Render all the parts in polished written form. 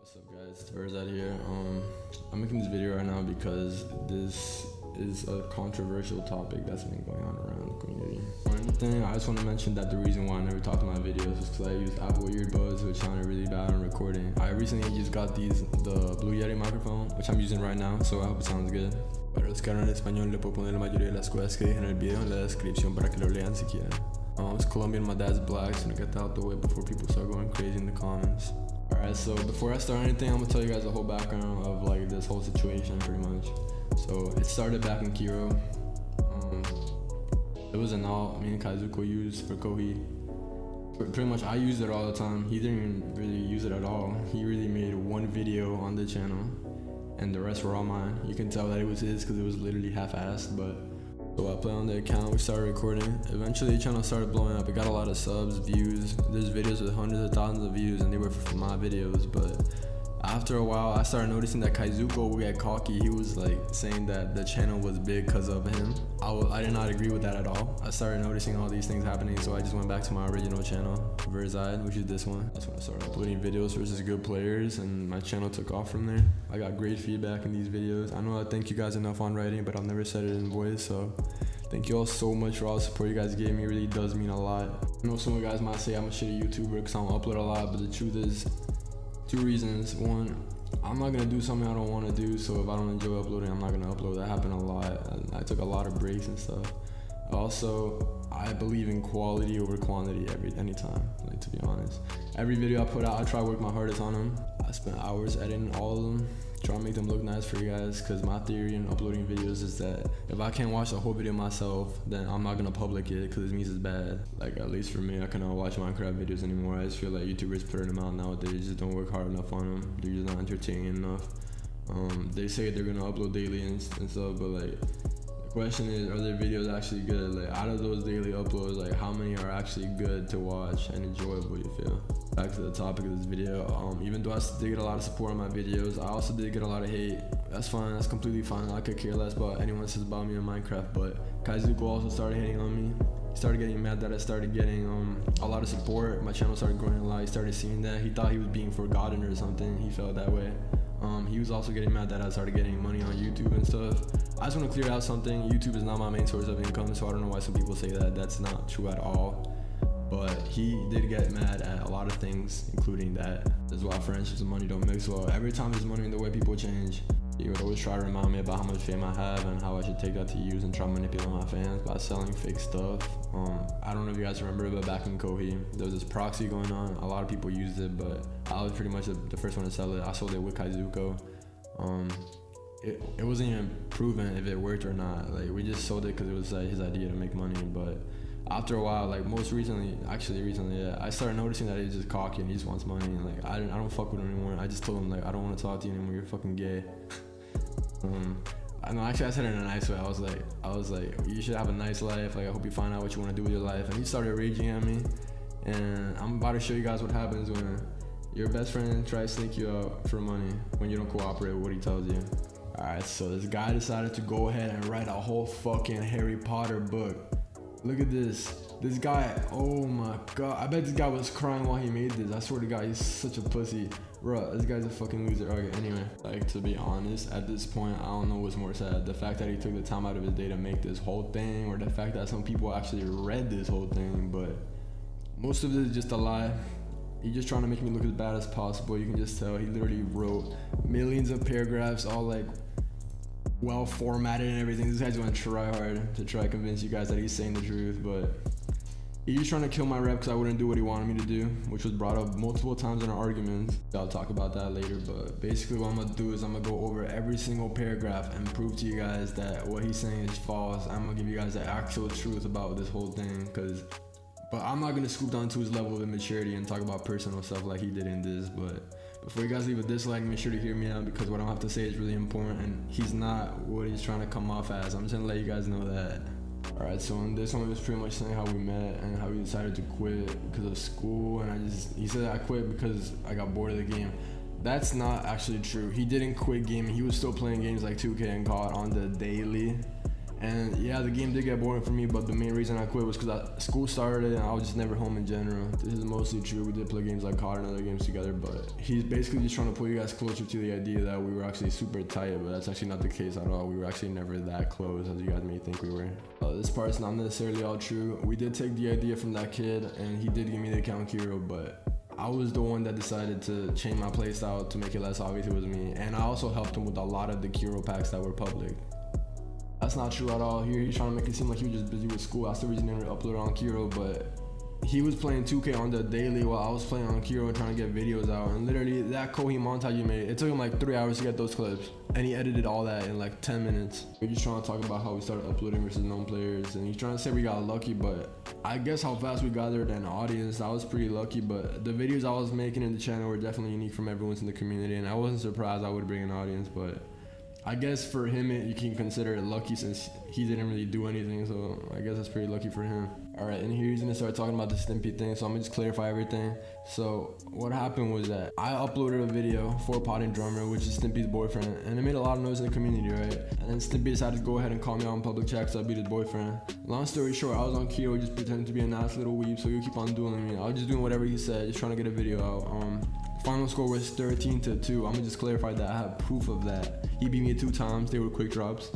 What's up guys, it's Verzad here. I'm making this video right now because this is a controversial topic that's been going on around the community. One thing, I just want to mention that the reason why I never talked to my videos is because I use Apple earbuds, which sounded really bad on recording. I recently just got the Blue Yeti microphone, which I'm using right now, so I hope it sounds good. Para los que hablan español, le puedo poner la mayoría de las cosas que dije en el video en la descripción para que lo lean si quieren. It's Colombian, my dad's black, so I'm gonna get that out the way before people start going crazy in the comments. Alright, so before I start anything, I'm gonna tell you guys the whole background of like this whole situation pretty much. So it started back in Kiro. It was an alt me and Kaizuko used for Kohi. Pretty much I used it all the time. He didn't even really use it at all. He really made one video on the channel and the rest were all mine. You can tell that it was his because it was literally half-assed, but so I played on the account, we started recording. Eventually the channel started blowing up. It got a lot of subs, views. There's videos with hundreds of thousands of views and they were from my videos, but after a while I started noticing that Kaizuko would get cocky. He was like saying that the channel was big because of him. I did not agree with that at all. I started noticing all these things happening, so I just went back to my original channel, Verzad, which is this one. That's when I started uploading videos versus good players and my channel took off from there. I got great feedback in these videos. I know I thank you guys enough on writing, but I've never said it in voice, so thank you all so much for all the support you guys gave me. It really does mean a lot. I know some of you guys might say I'm a shitty YouTuber because I don't upload a lot, but the truth is, two reasons. One, I'm not gonna do something I don't want to do, so if I don't enjoy uploading, I'm not gonna upload. That happened a lot. I took a lot of breaks and stuff. Also, I believe in quality over quantity anytime, like, to be honest. Every video I put out, I try to work my hardest on them. I spent hours editing all of them, trying to make them look nice for you guys, because my theory in uploading videos is that if I can't watch the whole video myself, then I'm not gonna public it because it means it's bad. Like, at least for me, I cannot watch Minecraft videos anymore. I just feel like YouTubers putting them out nowadays just don't work hard enough on them. They're just not entertaining enough. They say they're gonna upload daily and stuff, but like, the question is, are their videos actually good? Like, out of those daily uploads, like, how many are actually good to watch and enjoyable, you feel? Back to the topic of this video, even though I did get a lot of support on my videos, I also did get a lot of hate. That's fine, that's completely fine. I could care less about anyone says about me in Minecraft, but Kaizuko also started hating on me. He started getting mad that I started getting a lot of support. My channel started growing a lot. He started seeing that. He thought he was being forgotten or something. He felt that way. He was also getting mad that I started getting money on YouTube and stuff. I just want to clear out something. YouTube is not my main source of income, so I don't know why some people say that. That's not true at all. But he did get mad at a lot of things, including that. That's why friendships and money don't mix well. Every time there's money in the way people change, he would always try to remind me about how much fame I have and how I should take that to use and try to manipulate my fans by selling fake stuff. I don't know if you guys remember, but back in Kohi, there was this proxy going on. A lot of people used it, but I was pretty much the first one to sell it. I sold it with Kaizuko. It wasn't even proven if it worked or not. Like, we just sold it because it was like his idea to make money, but after a while, like recently, yeah, I started noticing that he's just cocky and he just wants money. And like, I don't fuck with him anymore. I just told him, like, I don't want to talk to you anymore. You're fucking gay. I know, actually I said it in a nice way. I was like, you should have a nice life. Like, I hope you find out what you want to do with your life. And he started raging at me. And I'm about to show you guys what happens when your best friend tries to sneak you out for money when you don't cooperate with what he tells you. Alright, so this guy decided to go ahead and write a whole fucking Harry Potter book. Look at this. This guy, oh my god. I bet this guy was crying while he made this. I swear to god, he's such a pussy. Bruh, this guy's a fucking loser. Okay, anyway. Like, to be honest, at this point, I don't know what's more sad. The fact that he took the time out of his day to make this whole thing, or the fact that some people actually read this whole thing, but most of it is just a lie. He's just trying to make me look as bad as possible. You can just tell he literally wrote millions of paragraphs, all like well formatted and everything. This guy's going to try hard to try to convince you guys that he's saying the truth, but he's trying to kill my rep because I wouldn't do what he wanted me to do, which was brought up multiple times in our arguments. I'll talk about that later, but basically what I'm gonna do is I'm gonna go over every single paragraph and prove to you guys that what he's saying is false. I'm gonna give you guys the actual truth about this whole thing, but I'm not gonna scoop down to his level of immaturity and talk about personal stuff like he did in this. But before you guys leave a dislike, make sure to hear me out because what I have to say is really important and he's not what he's trying to come off as. I'm just gonna let you guys know that. Alright, so in this one he was pretty much saying how we met and how he decided to quit because of school, and he said I quit because I got bored of the game. That's not actually true. He didn't quit gaming. He was still playing games like 2K and COD on the daily. And yeah, the game did get boring for me, but the main reason I quit was because school started and I was just never home in general. This is mostly true. We did play games like COD and other games together, but he's basically just trying to pull you guys closer to the idea that we were actually super tight, but that's actually not the case at all. We were actually never that close as you guys may think we were. This part's not necessarily all true. We did take the idea from that kid, and he did give me the account Kiro, but I was the one that decided to change my playstyle to make it less obvious it was me, and I also helped him with a lot of the Kiro packs that were public. That's not true at all. Here he's trying to make it seem like he was just busy with school. That's the reason he didn't upload on Kiro, but he was playing 2K on the daily while I was playing on Kiro and trying to get videos out. And literally that Kohi montage he made, it took him like 3 hours to get those clips, and he edited all that in like 10 minutes. We're just trying to talk about how we started uploading versus known players, and he's trying to say we got lucky, but I guess how fast we gathered an audience, I was pretty lucky. But the videos I was making in the channel were definitely unique from everyone's in the community, and I wasn't surprised I would bring an audience, but I guess for him, you can consider it lucky since he didn't really do anything, so I guess that's pretty lucky for him. Alright, and here he's gonna start talking about the Stimpy thing, so I'm gonna just clarify everything. So what happened was that I uploaded a video for Potting Drummer, which is Stimpy's boyfriend, and it made a lot of noise in the community, right? And then Stimpy decided to go ahead and call me out in public chat because I beat his boyfriend. Long story short, I was on Kiro just pretending to be a nice little weeb, so he'll keep on dueling me. I was just doing whatever he said, just trying to get a video out. Final score was 13-2. I'm gonna just clarify that I have proof of that. He beat me 2 times. They were quick drops.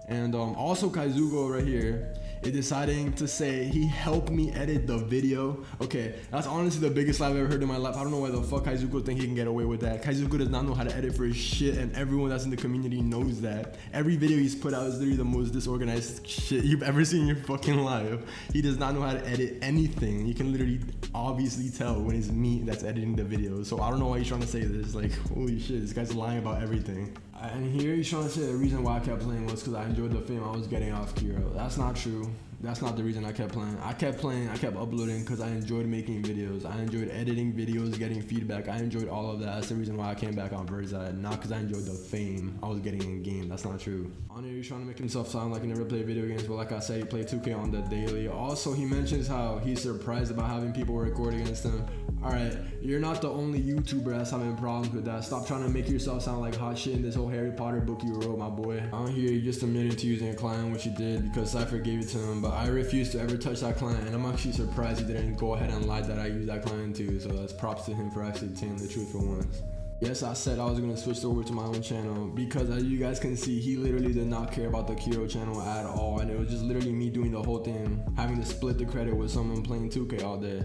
And also Kaizugo right here is deciding to say he helped me edit the video. Okay, that's honestly the biggest lie I've ever heard in my life. I don't know why the fuck Kaizugo think he can get away with that. Kaizugo does not know how to edit for his shit, and everyone that's in the community knows that. Every video he's put out is literally the most disorganized shit you've ever seen in your fucking life. He does not know how to edit anything. You can literally obviously tell when it's me that's editing the video. So I don't know why he's trying to say this. Like, holy shit, this guy's lying about everything. And here he's trying to say the reason why I kept playing was because I enjoyed the fame I was getting off Kiro. That's not true. That's not the reason I kept playing. I kept uploading because I enjoyed making videos. I enjoyed editing videos, getting feedback. I enjoyed all of that. That's the reason why I came back on Versa, not because I enjoyed the fame I was getting in game. That's not true. On here, he's trying to make himself sound like he never played video games, but like I said, he played 2K on the daily. Also, he mentions how he's surprised about having people record against him. Alright, you're not the only YouTuber that's having problems with that. Stop trying to make yourself sound like hot shit in this whole Harry Potter book you wrote, my boy. On here, you just admitted to using a client, which you did because Cypher gave it to him, but I refused to ever touch that client, and I'm actually surprised he didn't go ahead and lie that I used that client too, so that's props to him for actually telling the truth for once. Yes, I said I was going to switch over to my own channel because as you guys can see, he literally did not care about the Kiro channel at all, and it was just literally me doing the whole thing, having to split the credit with someone playing 2K all day.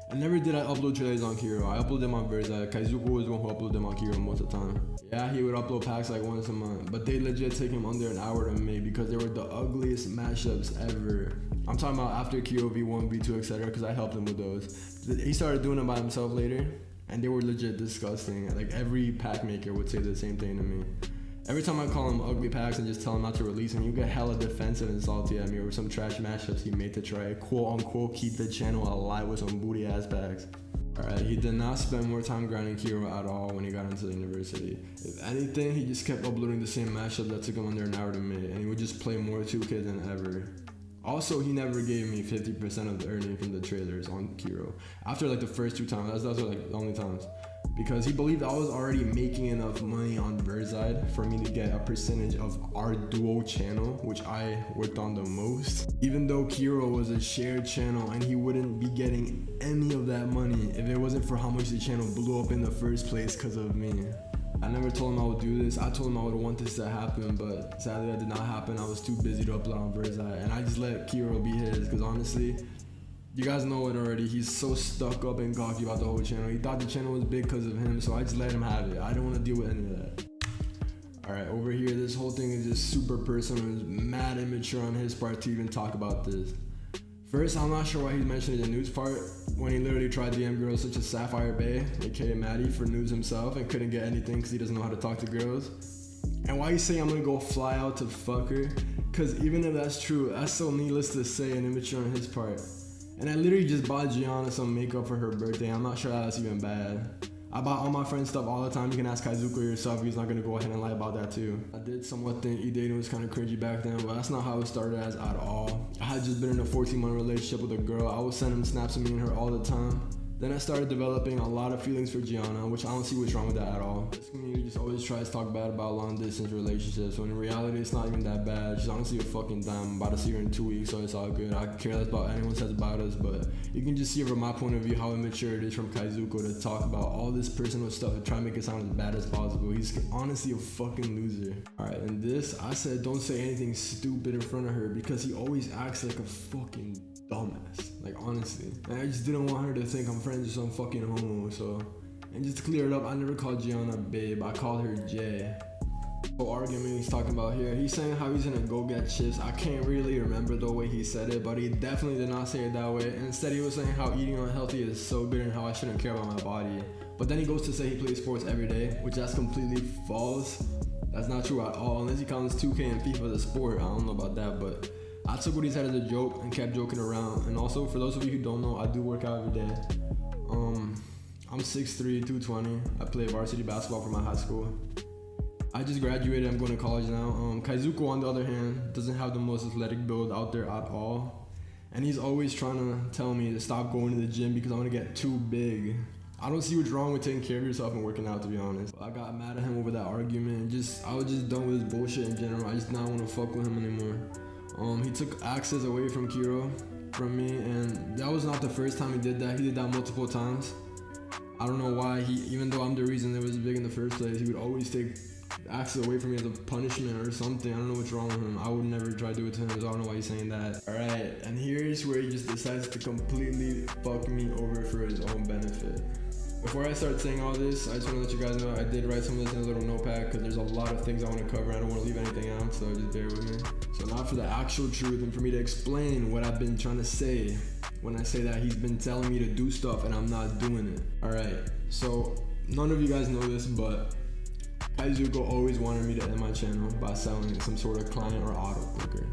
And never did I upload trailers on Kiro. I uploaded them on Versa. Kaizuko was the one who uploaded them on Kiro most of the time. Yeah, he would upload packs like once a month, but they legit take him under an hour to make because they were the ugliest mashups ever. I'm talking about after Kiro V1, V2, etc. because I helped him with those. He started doing them by himself later, and they were legit disgusting. Like every pack maker would say the same thing to me. Every time I call him ugly packs and just tell him not to release him, you get hella defensive and salty at me over some trash mashups he made to try quote unquote keep the channel alive with some booty ass packs. Alright, he did not spend more time grinding Kiro at all when he got into the university. If anything, he just kept uploading the same mashup that took him under an hour to make, and he would just play more 2K than ever. Also, he never gave me 50% of the earning from the trailers on Kiro. After like the first 2 times, those were like the only times. Because he believed I was already making enough money on Versa for me to get a percentage of our duo channel, which I worked on the most. Even though Kiro was a shared channel and he wouldn't be getting any of that money if it wasn't for how much the channel blew up in the first place because of me. I never told him I would do this. I told him I would want this to happen, but sadly that did not happen. I was too busy to upload on Versa, and I just let Kiro be his because honestly, you guys know it already. He's so stuck up and gawky about the whole channel. He thought the channel was big because of him, so I just let him have it. I don't want to deal with any of that. Alright, over here, this whole thing is just super personal. It's mad immature on his part to even talk about this. First, I'm not sure why he's mentioning the nudes part when he literally tried DM girls such as Sapphire Bay, aka Maddie, for nudes himself and couldn't get anything because he doesn't know how to talk to girls. And why you say I'm gonna go fly out to fuck her? Because even if that's true, that's so needless to say and immature on his part. And I literally just bought Gianna some makeup for her birthday. I'm not sure that's even bad. I buy all my friends stuff all the time. You can ask Kaizuko yourself. He's not gonna go ahead and lie about that too. I did somewhat think E-dating was kind of cringy back then, but that's not how it started as at all. I had just been in a 14-month relationship with a girl. I would send him snaps of me and her all the time. Then I started developing a lot of feelings for Gianna, which I don't see what's wrong with that at all. This community just always tries to talk bad about long distance relationships, when in reality it's not even that bad. She's honestly a fucking dime. I'm about to see her in 2 weeks, so it's all good. I care less about what anyone says about us, but you can just see from my point of view how immature it is from Kaizuko to talk about all this personal stuff and try to make it sound as bad as possible. He's honestly a fucking loser. Alright, and this, I said don't say anything stupid in front of her because he always acts like a fucking dumbass. Like, honestly. And I just didn't want her to think I'm friends with some fucking homo, so. And just to clear it up, I never called Gianna babe, I called her Jay. The argument he's talking about here, he's saying how he's gonna go get chips. I can't really remember the way he said it, but he definitely did not say it that way. Instead, he was saying how eating unhealthy is so good and how I shouldn't care about my body. But then he goes to say he plays sports every day, which that's completely false. That's not true at all, unless he counts 2K and FIFA as a sport. I don't know about that, but I took what he said as a joke and kept joking around. And also, for those of you who don't know, I do work out every day. I'm 6'3", 220. I play varsity basketball for my high school. I just graduated, I'm going to college now. Kaizuko, on the other hand, doesn't have the most athletic build out there at all. And he's always trying to tell me to stop going to the gym because I'm going to get too big. I don't see what's wrong with taking care of yourself and working out, to be honest. I got mad at him over that argument. I was just done with his bullshit in general. I just not want to fuck with him anymore. He took access away from Kiro from me, and that was not the first time he did that. He did that multiple times. I don't know why even though I'm the reason it was big in the first place, he would always take access away from me as a punishment or something. I don't know what's wrong with him. I would never try to do it to him, so I don't know why he's saying that. Alright, and here's where he just decides to completely fuck me over for his own benefit. Before I start saying all this, I just want to let you guys know I did write some of this in a little notepad because there's a lot of things I want to cover. I don't want to leave anything out, so just bear with me. So now for the actual truth and for me to explain what I've been trying to say when I say that he's been telling me to do stuff and I'm not doing it. Alright, so none of you guys know this, but Kaizuko always wanted me to end my channel by selling some sort of client or auto clicker.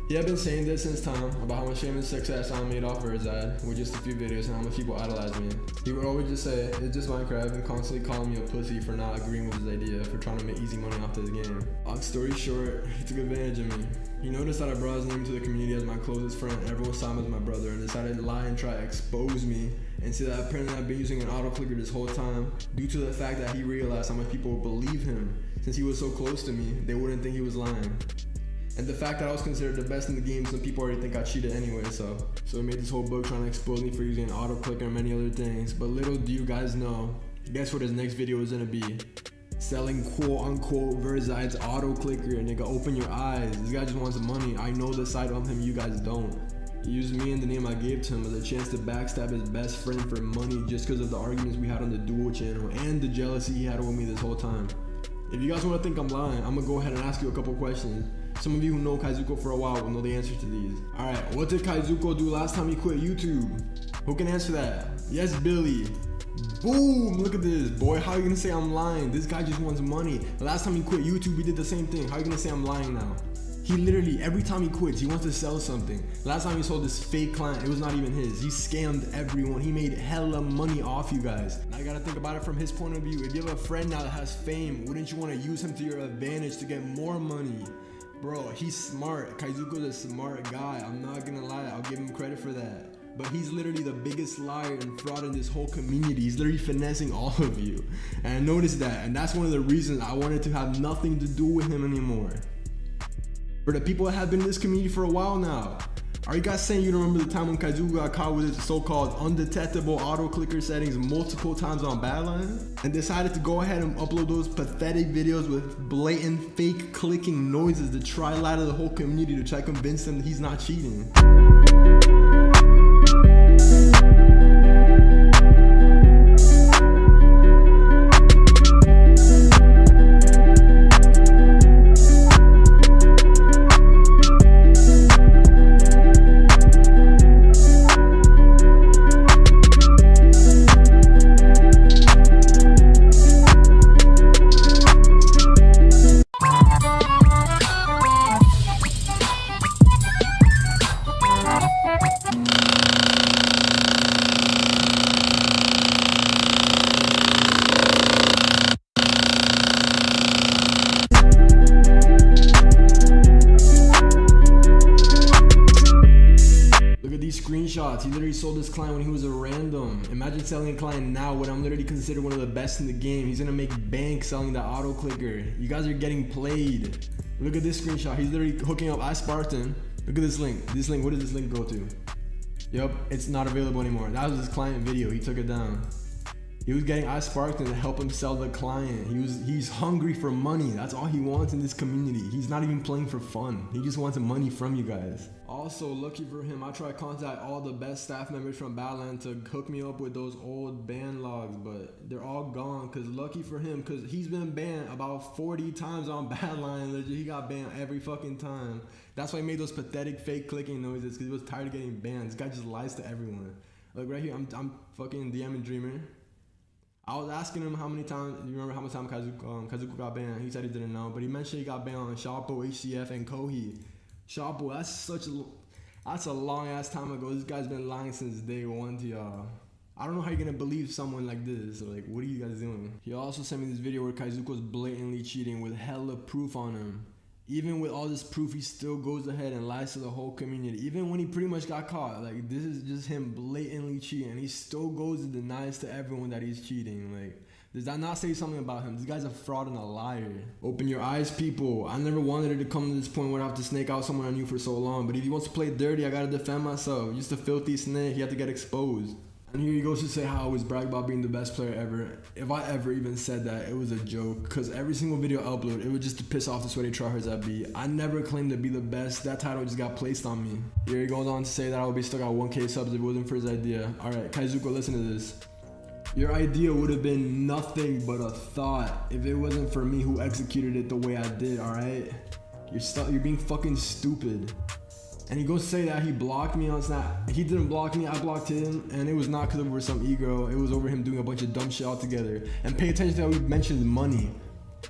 He had been saying this since time about how much famous success I made off of his ad with just a few videos and how much people idolize me. He would always just say, it's just Minecraft, and constantly calling me a pussy for not agreeing with his idea, for trying to make easy money off this game. Long story short, he took advantage of me. He noticed that I brought his name to the community as my closest friend, and everyone saw him as my brother, and decided to lie and try to expose me and say that apparently I've been using an auto clicker this whole time due to the fact that he realized how much people would believe him. Since he was so close to me, they wouldn't think he was lying. And the fact that I was considered the best in the game, some people already think I cheated anyway, so he made this whole book trying to expose me for using an auto clicker and many other things. But little do you guys know, guess what his next video is gonna be? Selling quote unquote Verzide's auto clicker. Nigga, open your eyes. This guy just wants money. I know the side of him, you guys don't. He used me and the name I gave to him as a chance to backstab his best friend for money just because of the arguments we had on the dual channel and the jealousy he had with me this whole time. If you guys want to think I'm lying, I'm gonna go ahead and ask you a couple questions. Some of you who know Kaizuko for a while will know the answer to these. Alright, what did Kaizuko do last time he quit YouTube? Who can answer that? Yes, Billy. Boom, look at this. Boy, how are you gonna say I'm lying? This guy just wants money. The last time he quit YouTube, he did the same thing. How are you gonna say I'm lying now? He literally, every time he quits, he wants to sell something. Last time he sold this fake client, it was not even his. He scammed everyone. He made hella money off you guys. Now you gotta think about it from his point of view. If you have a friend now that has fame, wouldn't you wanna use him to your advantage to get more money? Bro, he's smart. Kaizuko's a smart guy. I'm not gonna lie, I'll give him credit for that. But he's literally the biggest liar and fraud in this whole community. He's literally finessing all of you. And I noticed that, and that's one of the reasons I wanted to have nothing to do with him anymore. For the people that have been in this community for a while now, are you guys saying you don't remember the time when Kaizuko got caught with his so-called undetectable auto clicker settings multiple times on Badlands? And decided to go ahead and upload those pathetic videos with blatant fake clicking noises to try to lie to the whole community to try to convince them that he's not cheating? Screenshots. He literally sold this client when he was a random. Imagine selling a client now when I'm literally considered one of the best in the game. He's gonna make bank selling the auto clicker. You guys are getting played. Look at this screenshot. He's literally hooking up iSpartan. Look at this link. This link, what does this link go to? Yup, it's not available anymore. That was his client video. He took it down. He was getting iSpartan to help him sell the client. He's hungry for money. That's all he wants in this community. He's not even playing for fun. He just wants money from you guys. Also, lucky for him, I tried to contact all the best staff members from Badland to hook me up with those old ban logs, but they're all gone. Cause lucky for him, cause he's been banned about 40 times on Badland. Legit, he got banned every fucking time. That's why he made those pathetic fake clicking noises, cause he was tired of getting banned. This guy just lies to everyone. Look right here, I'm fucking DMing Dreamer. I was asking him how many times, you remember how much time Kazuko got banned? He said he didn't know, but he mentioned he got banned on Shoppo, HCF, and Kohi. Shoppo, that's a long ass time ago. This guy's been lying since day one to y'all. I don't know how you're gonna believe someone like this. Like, what are you guys doing? He also sent me this video where Kaizuko's blatantly cheating with hella proof on him. Even with all this proof, he still goes ahead and lies to the whole community. Even when he pretty much got caught, like, this is just him blatantly cheating. He still goes and denies to everyone that he's cheating. Like, does that not say something about him? This guy's a fraud and a liar. Open your eyes, people. I never wanted it to come to this point where I have to snake out someone I knew for so long. But if he wants to play dirty, I gotta defend myself. Just a filthy snake, he had to get exposed. And here he goes to say how I always brag about being the best player ever. If I ever even said that, it was a joke. Cause every single video I upload, it was just to piss off the sweaty tryhards I beat. I never claimed to be the best. That title just got placed on me. Here he goes on to say that I would be stuck at 1K subs if it wasn't for his idea. Alright, Kaizuko, listen to this. Your idea would have been nothing but a thought if it wasn't for me who executed it the way I did, alright? You're being fucking stupid. And he goes to say that he blocked me on Snap. He didn't block me, I blocked him, and it was not because over some ego, it was over him doing a bunch of dumb shit altogether. And pay attention to how he mentioned money.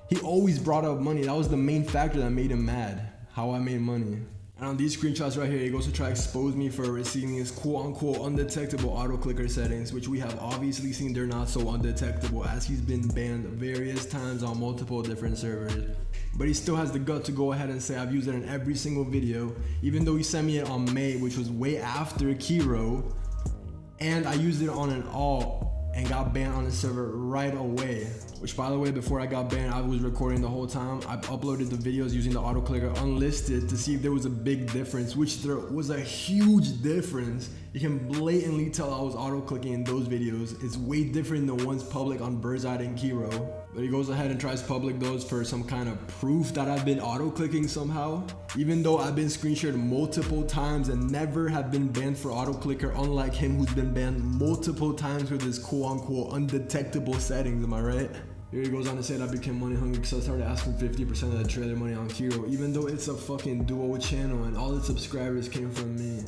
He always brought up money. That was the main factor that made him mad, how I made money. And on these screenshots right here, he goes to try to expose me for receiving his quote-unquote undetectable auto-clicker settings, which we have obviously seen they're not so undetectable, as he's been banned various times on multiple different servers. But he still has the gut to go ahead and say I've used it in every single video, even though he sent me it on May, which was way after Kiro, and I used it on an alt and got banned on the server right away. Which, by the way, before I got banned, I was recording the whole time. I uploaded the videos using the auto clicker unlisted to see if there was a big difference, which there was a huge difference. You can blatantly tell I was auto clicking in those videos. It's way different than the ones public on Birdseye and Kiro. But he goes ahead and tries public those for some kind of proof that I've been auto clicking somehow. Even though I've been screen shared multiple times and never have been banned for auto clicker, unlike him who's been banned multiple times with his quote unquote undetectable settings, am I right? Here he goes on to say that I became money hungry because I started asking 50% of the trailer money on Kiro, even though it's a fucking duo channel and all the subscribers came from me.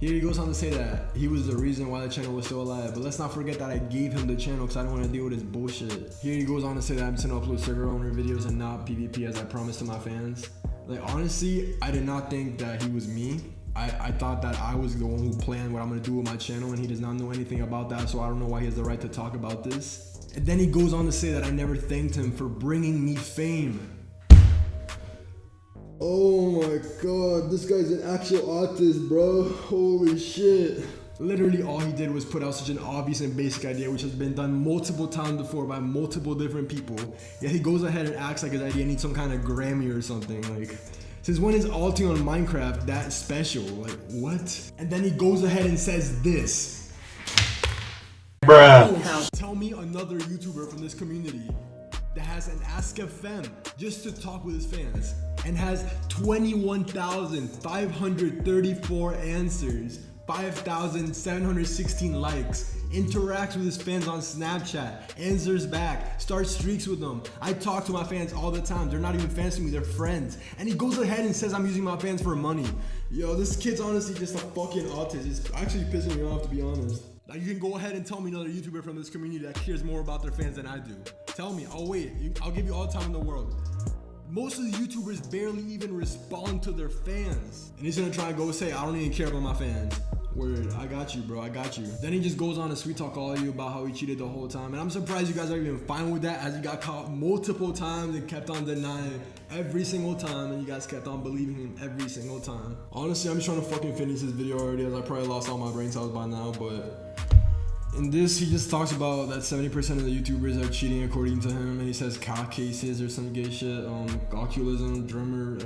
Here he goes on to say that he was the reason why the channel was still alive, but let's not forget that I gave him the channel because I don't want to deal with his bullshit. Here he goes on to say that I'm just gonna upload server owner videos and not PvP as I promised to my fans. Like, honestly, I did not think that he was me. I thought that I was the one who planned what I'm gonna do with my channel, and he does not know anything about that, so I don't know why he has the right to talk about this. And then he goes on to say that I never thanked him for bringing me fame. Oh my god, this guy's an actual artist, bro. Holy shit. Literally all he did was put out such an obvious and basic idea which has been done multiple times before by multiple different people. Yet he goes ahead and acts like his idea needs some kind of Grammy or something. Like, since when is alting on Minecraft that special? Like, what? And then he goes ahead and says this. Bruh. Tell me another YouTuber from this community that has an Ask-FM just to talk with his fans and has 21,534 answers, 5,716 likes, interacts with his fans on Snapchat, answers back, starts streaks with them. I talk to my fans all the time. They're not even fans to me, they're friends. And he goes ahead and says I'm using my fans for money. Yo, this kid's honestly just a fucking autist. It's actually pissing me off, to be honest. Like, you can go ahead and tell me another YouTuber from this community that cares more about their fans than I do. Tell me, I'll wait. I'll give you all the time in the world. Most of the YouTubers barely even respond to their fans. And he's gonna try and go say, I don't even care about my fans. Word, I got you, bro, I got you. Then he just goes on to sweet talk all of you about how he cheated the whole time. And I'm surprised you guys are even fine with that, as he got caught multiple times and kept on denying every single time, and you guys kept on believing him every single time. Honestly, I'm just trying to fucking finish this video already, as I probably lost all my brain cells by now, but in this, he just talks about that 70% of the YouTubers are cheating according to him, and he says cock cases or some gay shit. Oculism, Drummer,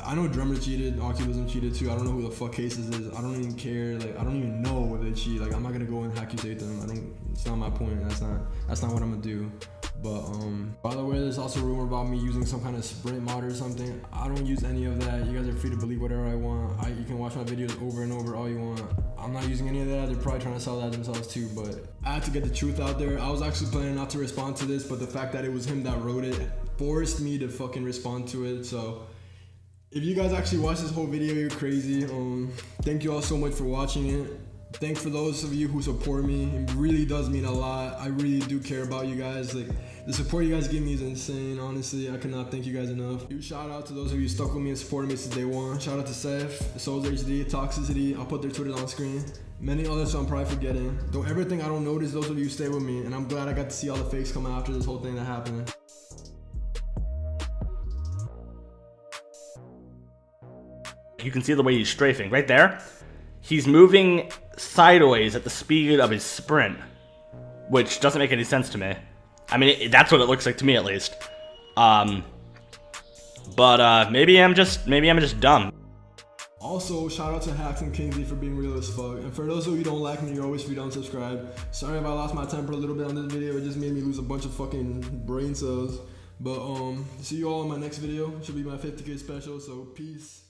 I know Drummer cheated, Oculism cheated too. I don't know who the fuck Cases is. I don't even care. Like, I don't even know if they cheat. Like, I'm not gonna go and accusate them. It's not my point. That's not what I'm gonna do. But by the way, there's also a rumor about me using some kind of Sprint mod or something. I don't use any of that. You guys are free to believe whatever I want. You can watch my videos over and over all you want. I'm not using any of that. They're probably trying to sell that themselves too, but I had to get the truth out there. I was actually planning not to respond to this, but the fact that it was him that wrote it forced me to fucking respond to it. So if you guys actually watch this whole video, you're crazy. Thank you all so much for watching it. Thanks for those of you who support me. It really does mean a lot. I really do care about you guys. Like, the support you guys give me is insane. Honestly, I cannot thank you guys enough. Huge shout out to those of you who stuck with me and supported me since day one. Shout out to Seth, Souls HD, Toxicity. I'll put their Twitters on screen. Many others I'm probably forgetting. Don't ever think I don't notice those of you who stay with me, and I'm glad I got to see all the fakes come after this whole thing that happened. You can see the way he's strafing right there. He's moving sideways at the speed of his sprint, which doesn't make any sense to me. I mean, that's what it looks like to me, at least. But maybe I'm just dumb. Also, shout out to Hacks and Kingsley for being real as fuck. And for those of you who don't like me, you're always free to unsubscribe. Sorry if I lost my temper a little bit on this video. It just made me lose a bunch of fucking brain cells. But see you all in my next video. It should be my 50K special. So peace.